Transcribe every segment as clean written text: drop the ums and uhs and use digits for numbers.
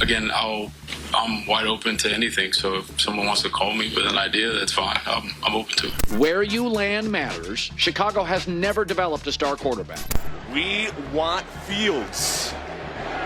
again, I'm wide open to anything. So if someone wants to call me with an idea, that's fine. I'm open to it. Where you land matters. Chicago has never developed a star quarterback. We want Fields.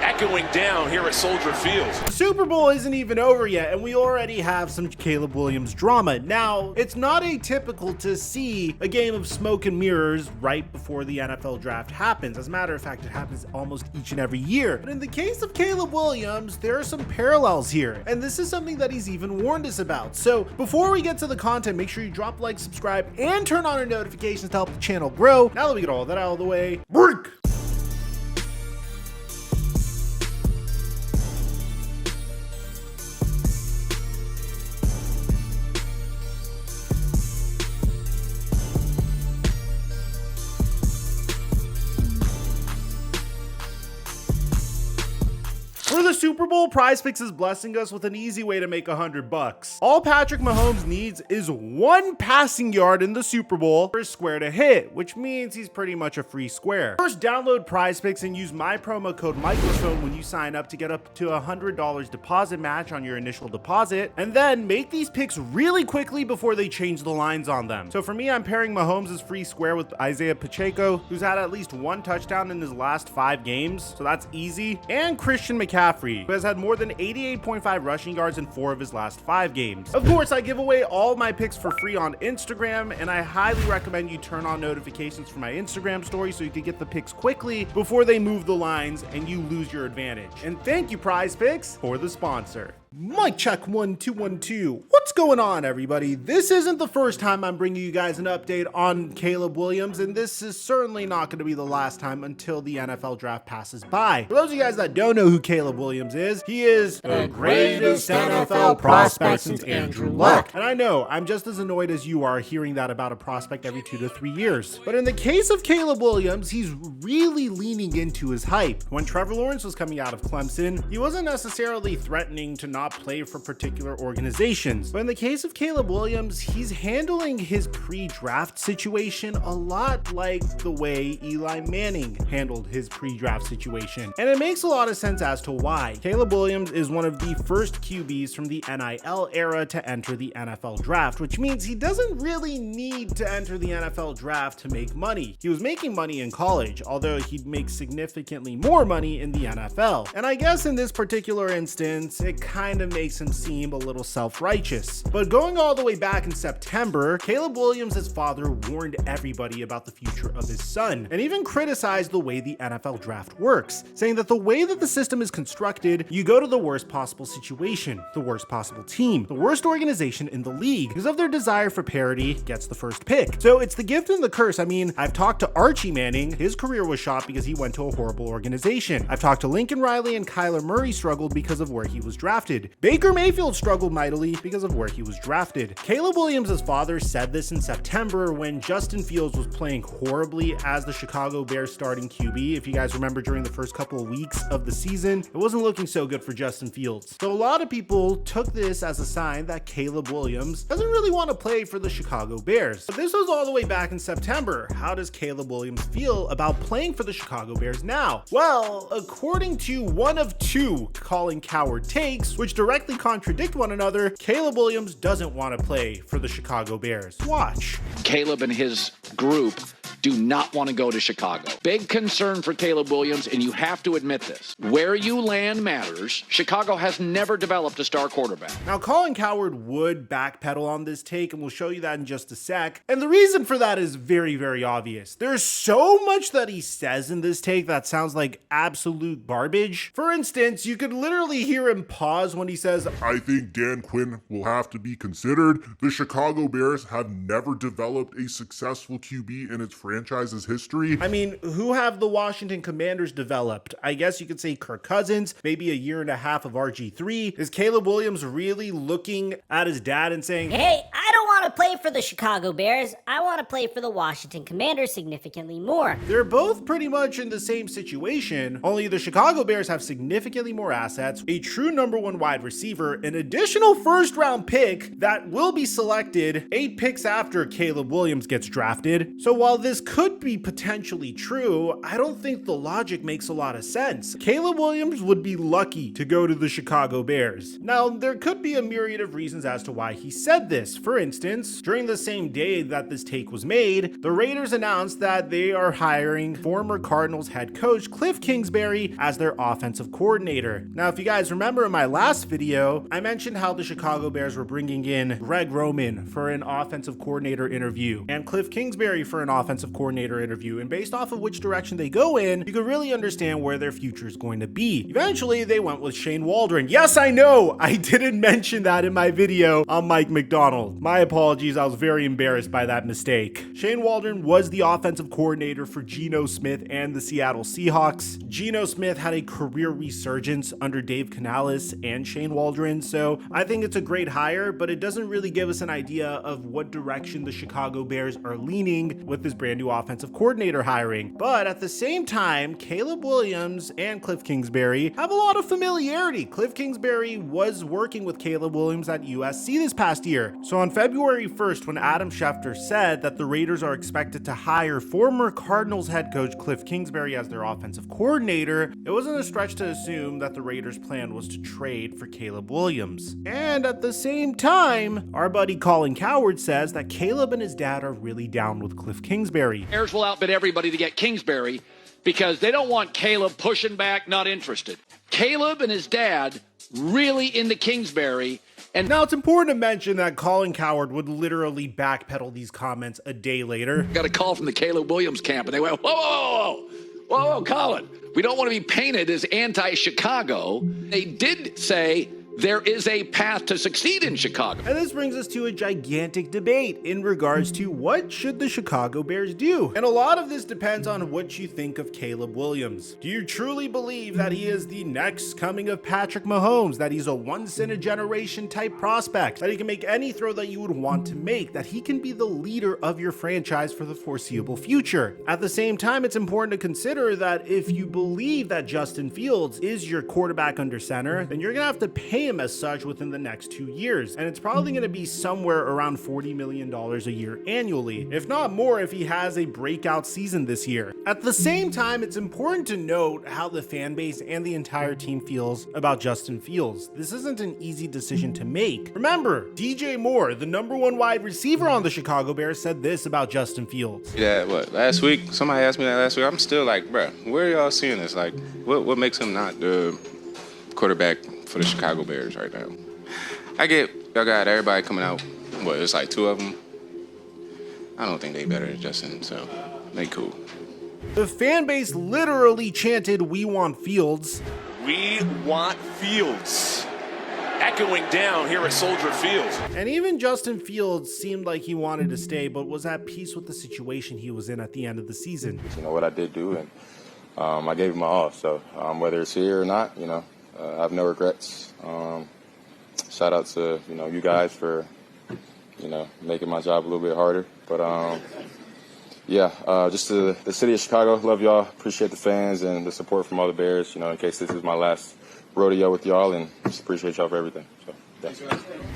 Echoing down here at Soldier Field. The Super Bowl isn't even over yet, and we already have some Caleb Williams drama. Now, it's not atypical to see a game of smoke and mirrors right before the NFL draft happens. As a matter of fact, it happens almost each and every year. But in the case of Caleb Williams, there are some parallels here, and this is something that he's even warned us about. So before we get to the content, make sure you drop a like, subscribe, and turn on our notifications to help the channel grow. Now that we get all that out of the way, break! For the Super Bowl, PrizePicks is blessing us with an easy way to make $100. All Patrick Mahomes needs is one passing yard in the Super Bowl for a square to hit, which means he's pretty much a free square. First, download PrizePicks and use my promo code Mikerophone when you sign up to get up to $100 deposit match on your initial deposit, and then make these picks really quickly before they change the lines on them. So for me, I'm pairing Mahomes' free square with Isaiah Pacheco, who's had at least one touchdown in his last 5 games, so that's easy, and Christian McCaffrey, who has had more than 88.5 rushing yards in 4 of his last 5 games. Of course, I give away all my picks for free on Instagram, and I highly recommend you turn on notifications for my Instagram story so you can get the picks quickly before they move the lines and you lose your advantage. And thank you, PrizePicks, for the sponsor. Mic check 1 2 1 2. What's going on, everybody? This isn't the first time I'm bringing you guys an update on Caleb Williams, and this is certainly not going to be the last time until the NFL draft passes by. For those of you guys that don't know who Caleb Williams is, he is the greatest NFL prospect since Andrew Luck. And I know, I'm just as annoyed as you are hearing that about a prospect every 2 to 3 years. But in the case of Caleb Williams, he's really leaning into his hype. When Trevor Lawrence was coming out of Clemson, he wasn't necessarily threatening to not play for particular organizations. But in the case of Caleb Williams, he's handling his pre-draft situation a lot like the way Eli Manning handled his pre-draft situation. And it makes a lot of sense as to why. Caleb Williams is one of the first QBs from the NIL era to enter the NFL draft, which means he doesn't really need to enter the NFL draft to make money. He was making money in college, although he'd make significantly more money in the NFL. And I guess in this particular instance, it kind of makes him seem a little self-righteous. But going all the way back in September, Caleb Williams' father warned everybody about the future of his son, and even criticized the way the NFL draft works, saying that the way that the system is constructed, you go to the worst possible situation, the worst possible team, the worst organization in the league, because of their desire for parity gets the first pick. So it's the gift and the curse. I mean, I've talked to Archie Manning, his career was shot because he went to a horrible organization. I've talked to Lincoln Riley, and Kyler Murray struggled because of where he was drafted. Baker Mayfield struggled mightily because of where he was drafted. Caleb Williams' father said this in September when Justin Fields was playing horribly as the Chicago Bears starting QB. If you guys remember, during the first couple of weeks of the season, it wasn't looking so good for Justin Fields. So a lot of people took this as a sign that Caleb Williams doesn't really want to play for the Chicago Bears. But this was all the way back in September. How does Caleb Williams feel about playing for the Chicago Bears now? Well, according to one of 2 Colin Cowherd takes, which directly contradict one another, Caleb Williams doesn't want to play for the Chicago Bears. Watch. Caleb and his group do not want to go to Chicago. Big concern for Caleb Williams, and you have to admit this. Where you land matters. Chicago has never developed a star quarterback. Now, Colin Cowherd would backpedal on this take, and we'll show you that in just a sec. And the reason for that is very, very obvious. There's so much that he says in this take that sounds like absolute garbage. For instance, you could literally hear him pause when he says, I think Dan Quinn will have to be considered. The Chicago Bears have never developed a successful QB in its franchise's history. I mean, who have the Washington Commanders developed? I guess you could say Kirk Cousins, maybe a year and a half of RG3. Is Caleb Williams really looking at his dad and saying, hey, I don't want want to play for the Chicago Bears. I want to play for the Washington Commanders significantly more. They're both pretty much in the same situation, only the Chicago Bears have significantly more assets, a true number one wide receiver, an additional first round pick that will be selected 8 picks after Caleb Williams gets drafted. So while this could be potentially true, I don't think the logic makes a lot of sense. Caleb Williams would be lucky to go to the Chicago Bears. Now, there could be a myriad of reasons as to why he said this. For instance, during the same day that this take was made, the Raiders announced that they are hiring former Cardinals head coach Cliff Kingsbury as their offensive coordinator. Now, if you guys remember in my last video, I mentioned how the Chicago Bears were bringing in Greg Roman for an offensive coordinator interview and Cliff Kingsbury for an offensive coordinator interview. And based off of which direction they go in, you can really understand where their future is going to be. Eventually, they went with Shane Waldron. Yes, I know, I didn't mention that in my video on Mike McDonald. My apologies, I was very embarrassed by that mistake. Shane Waldron was the offensive coordinator for Geno Smith and the Seattle Seahawks. Geno Smith had a career resurgence under Dave Canales and Shane Waldron, so I think it's a great hire, but it doesn't really give us an idea of what direction the Chicago Bears are leaning with this brand new offensive coordinator hiring. But at the same time, Caleb Williams and Cliff Kingsbury have a lot of familiarity. Cliff Kingsbury was working with Caleb Williams at USC this past year. So on February 1st, when Adam Schefter said that the Raiders are expected to hire former Cardinals head coach Cliff Kingsbury as their offensive coordinator, it wasn't a stretch to assume that the Raiders' plan was to trade for Caleb Williams. And at the same time, our buddy Colin Cowherd says that Caleb and his dad are really down with Cliff Kingsbury. Bears will outbid everybody to get Kingsbury because they don't want Caleb pushing back, not interested. Caleb and his dad really into Kingsbury. And now it's important to mention that Colin Cowherd would literally backpedal these comments a day later. Got a call from the Caleb Williams camp and they went, whoa, Colin, we don't want to be painted as anti-Chicago. They did say there is a path to succeed in Chicago. And this brings us to a gigantic debate in regards to what should the Chicago Bears do? And a lot of this depends on what you think of Caleb Williams. Do you truly believe that he is the next coming of Patrick Mahomes, that he's a once-in-a-generation type prospect, that he can make any throw that you would want to make, that he can be the leader of your franchise for the foreseeable future? At the same time, it's important to consider that if you believe that Justin Fields is your quarterback under center, then you're going to have to pay him as such within the next 2 years. And it's probably going to be somewhere around $40 million a year annually, if not more if he has a breakout season this year. At the same time, it's important to note how the fan base and the entire team feels about Justin Fields. This isn't an easy decision to make. Remember, DJ Moore, the number one wide receiver on the Chicago Bears, said this about Justin Fields. Yeah, last week? Somebody asked me that last week. I'm still like, bro, where are y'all seeing this? Like, what makes him not the quarterback for the Chicago Bears right now? I get y'all got everybody coming out. It's like 2 of them. I don't think they better than Justin, so they cool. The fan base literally chanted, "We want Fields." We want Fields. Echoing down here at Soldier Field. And even Justin Fields seemed like he wanted to stay, but was at peace with the situation he was in at the end of the season. You know what I did do, and I gave him my all. So whether it's here or not, I have no regrets. Shout out to you guys for making my job a little bit harder. But just to the city of Chicago, love y'all. Appreciate the fans and the support from all the Bears. In case this is my last rodeo with y'all, and just appreciate y'all for everything. So thanks.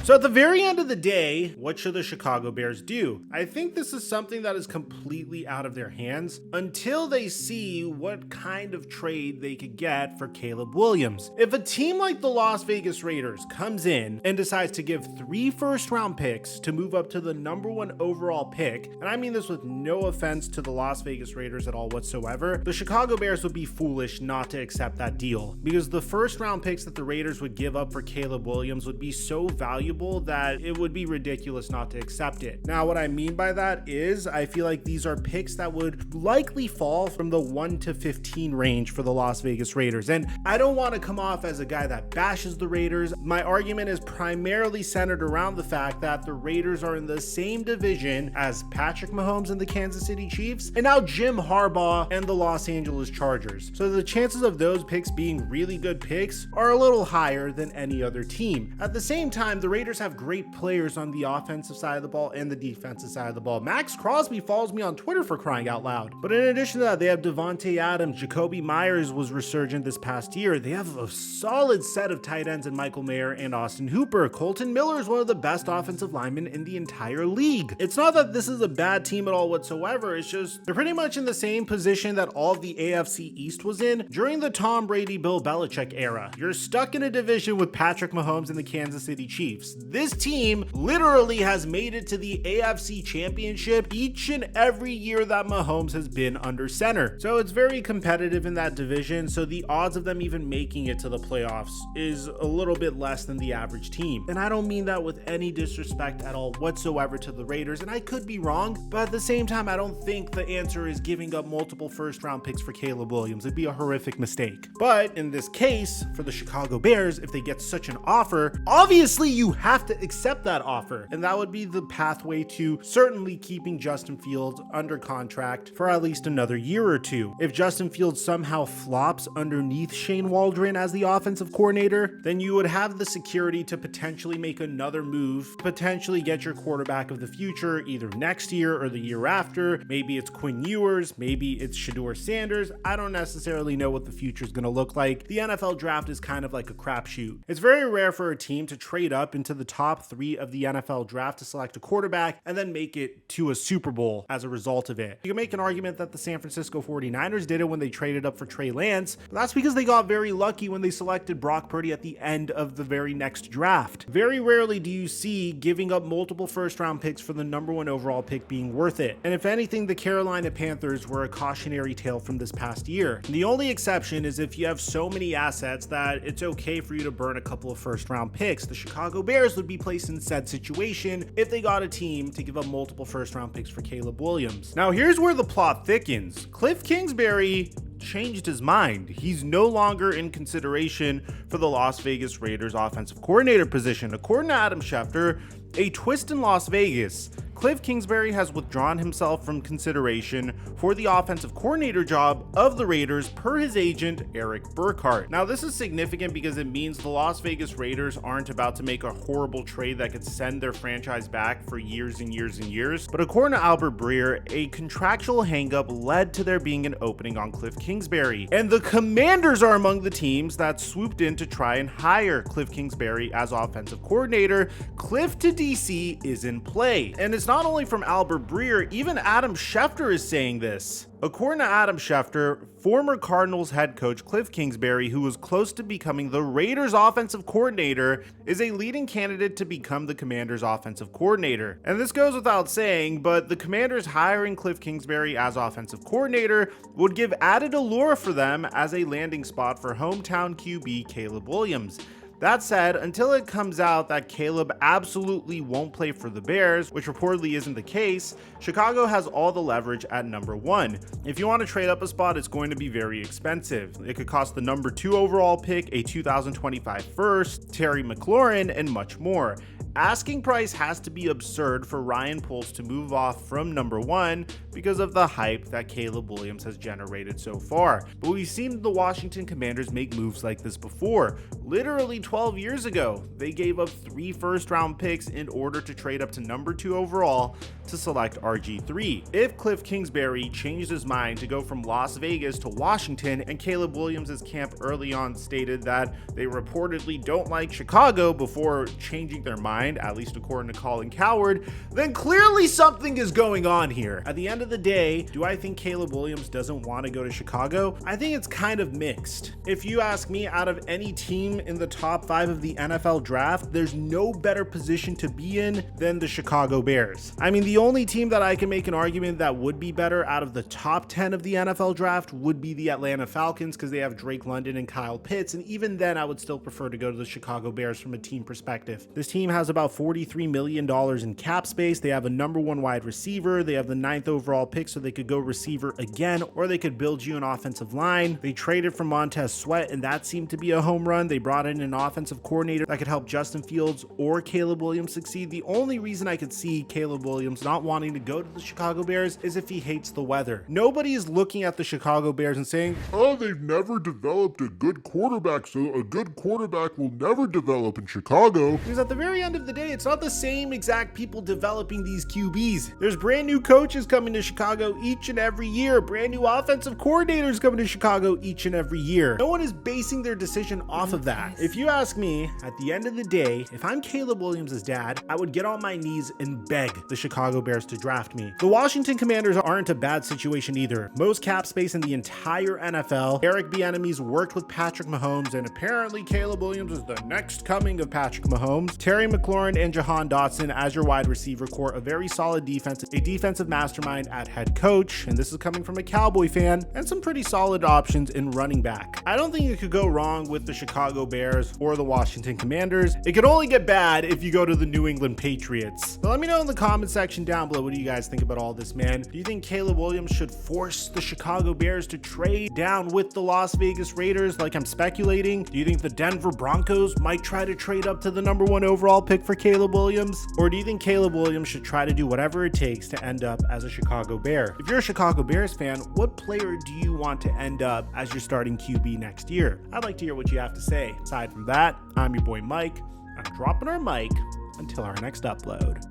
So at the very end of the day, what should the Chicago Bears do? I think this is something that is completely out of their hands until they see what kind of trade they could get for Caleb Williams. If a team like the Las Vegas Raiders comes in and decides to give 3 first-round picks to move up to the number 1 overall pick, and I mean this with no offense to the Las Vegas Raiders at all whatsoever, the Chicago Bears would be foolish not to accept that deal, because the first-round picks that the Raiders would give up for Caleb Williams would be so valuable that it would be ridiculous not to accept it. Now, what I mean by that is I feel like these are picks that would likely fall from the 1 to 15 range for the Las Vegas Raiders. And I don't want to come off as a guy that bashes the Raiders. My argument is primarily centered around the fact that the Raiders are in the same division as Patrick Mahomes and the Kansas City Chiefs, and now Jim Harbaugh and the Los Angeles Chargers. So the chances of those picks being really good picks are a little higher than any other team. At the same time, the Raiders have great players on the offensive side of the ball and the defensive side of the ball. Max Crosby follows me on Twitter, for crying out loud. But in addition to that, they have Devontae Adams. Jacoby Myers was resurgent this past year. They have a solid set of tight ends in Michael Mayer and Austin Hooper. Colton Miller is one of the best offensive linemen in the entire league. It's not that this is a bad team at all whatsoever. It's just they're pretty much in the same position that all of the AFC East was in during the Tom Brady, Bill Belichick era. You're stuck in a division with Patrick Mahomes and the Kansas City Chiefs. This team literally has made it to the AFC Championship each and every year that Mahomes has been under center. So it's very competitive in that division, so the odds of them even making it to the playoffs is a little bit less than the average team. And I don't mean that with any disrespect at all whatsoever to the Raiders, and I could be wrong, but at the same time, I don't think the answer is giving up multiple first-round picks for Caleb Williams. It'd be a horrific mistake. But in this case, for the Chicago Bears, if they get such an offer, obviously you have to accept that offer, and that would be the pathway to certainly keeping Justin Fields under contract for at least another year or two. If Justin Fields somehow flops underneath Shane Waldron as the offensive coordinator, then you would have the security to potentially make another move, potentially get your quarterback of the future either next year or the year after. Maybe it's Quinn Ewers, maybe it's Shedeur Sanders. I don't necessarily know what the future is going to look like. The NFL draft is kind of like a crapshoot. It's very rare for a team to trade up into the top 3 of the NFL draft to select a quarterback and then make it to a Super Bowl as a result of it. You can make an argument that the San Francisco 49ers did it when they traded up for Trey Lance, but that's because they got very lucky when they selected Brock Purdy at the end of the very next draft. Very rarely do you see giving up multiple first-round picks for the number 1 overall pick being worth it. And if anything, the Carolina Panthers were a cautionary tale from this past year. The only exception is if you have so many assets that it's okay for you to burn a couple of first-round picks. The Chicago Bears would be placed in said situation if they got a team to give up multiple first-round picks for Caleb Williams. Now here's where the plot thickens. Cliff Kingsbury changed his mind. He's no longer in consideration for the Las Vegas Raiders offensive coordinator position. According to Adam Schefter, a twist in Las Vegas, Cliff Kingsbury has withdrawn himself from consideration for the offensive coordinator job of the Raiders per his agent, Eric Burkhart. Now, this is significant because it means the Las Vegas Raiders aren't about to make a horrible trade that could send their franchise back for years and years and years. But according to Albert Breer, a contractual hangup led to there being an opening on Cliff Kingsbury. And the Commanders are among the teams that swooped in to try and hire Cliff Kingsbury as offensive coordinator. Cliff to DC is in play. And it's not only from Albert Breer, even Adam Schefter is saying this. According to Adam Schefter, former Cardinals head coach Cliff Kingsbury, who was close to becoming the Raiders offensive coordinator, is a leading candidate to become the Commanders offensive coordinator. And this goes without saying, but the Commanders hiring Cliff Kingsbury as offensive coordinator would give added allure for them as a landing spot for hometown QB Caleb Williams. That said, until it comes out that Caleb absolutely won't play for the Bears, which reportedly isn't the case, Chicago has all the leverage at number 1. If you want to trade up a spot, it's going to be very expensive. It could cost the number 2 overall pick, a 2025 first, Terry McLaurin, and much more. Asking price has to be absurd for Ryan Poles to move off from number 1 because of the hype that Caleb Williams has generated so far. But we've seen the Washington Commanders make moves like this before. Literally 12 years ago, they gave up 3 first-round picks in order to trade up to number 2 overall to select RG3. If Cliff Kingsbury changed his mind to go from Las Vegas to Washington, and Caleb Williams' camp early on stated that they reportedly don't like Chicago before changing their mind, at least according to Colin Cowherd, then clearly something is going on here. At the end of the day, do I think Caleb Williams doesn't want to go to Chicago? I think it's kind of mixed. If you ask me, out of any team in the top 5 of the NFL draft, there's no better position to be in than the Chicago Bears. I mean, the only team that I can make an argument that would be better out of the top 10 of the NFL draft would be the Atlanta Falcons, because they have Drake London and Kyle Pitts, and even then I would still prefer to go to the Chicago Bears from a team perspective. This team has a about $43 million in cap space. They have a number 1 wide receiver. They have the 9th overall pick, so they could go receiver again, or they could build you an offensive line. They traded for Montez Sweat, and that seemed to be a home run. They brought in an offensive coordinator that could help Justin Fields or Caleb Williams succeed. The only reason I could see Caleb Williams not wanting to go to the Chicago Bears is if he hates the weather. Nobody is looking at the Chicago Bears and saying, oh, they've never developed a good quarterback, so a good quarterback will never develop in Chicago. because at the very end of the day, it's not the same exact people developing these QBs. There's brand new coaches coming to Chicago each and every year, brand new offensive coordinators coming to Chicago each and every year. No one is basing their decision off of that. If you ask me, at the end of the day, if I'm Caleb Williams' dad, I would get on my knees and beg the Chicago Bears to draft me. The Washington Commanders aren't a bad situation either. Most cap space in the entire NFL. Eric Bieniemy's worked with Patrick Mahomes, and apparently Caleb Williams is the next coming of Patrick Mahomes. Terry McLaurin and Jahan Dotson as your wide receiver core, a very solid defense, a defensive mastermind at head coach, and this is coming from a Cowboy fan, and some pretty solid options in running back. I don't think it could go wrong with the Chicago Bears or the Washington Commanders. It could only get bad if you go to the New England Patriots. So let me know in the comment section down below, what do you guys think about all this, man? Do you think Caleb Williams should force the Chicago Bears to trade down with the Las Vegas Raiders like I'm speculating? Do you think the Denver Broncos might try to trade up to the number 1 overall pick for Caleb Williams? Or do you think Caleb Williams should try to do whatever it takes to end up as a Chicago Bear? If you're a Chicago Bears fan, what player do you want to end up as your starting QB next year? I'd like to hear what you have to say. Aside from that, I'm your boy Mike. I'm dropping our mic until our next upload.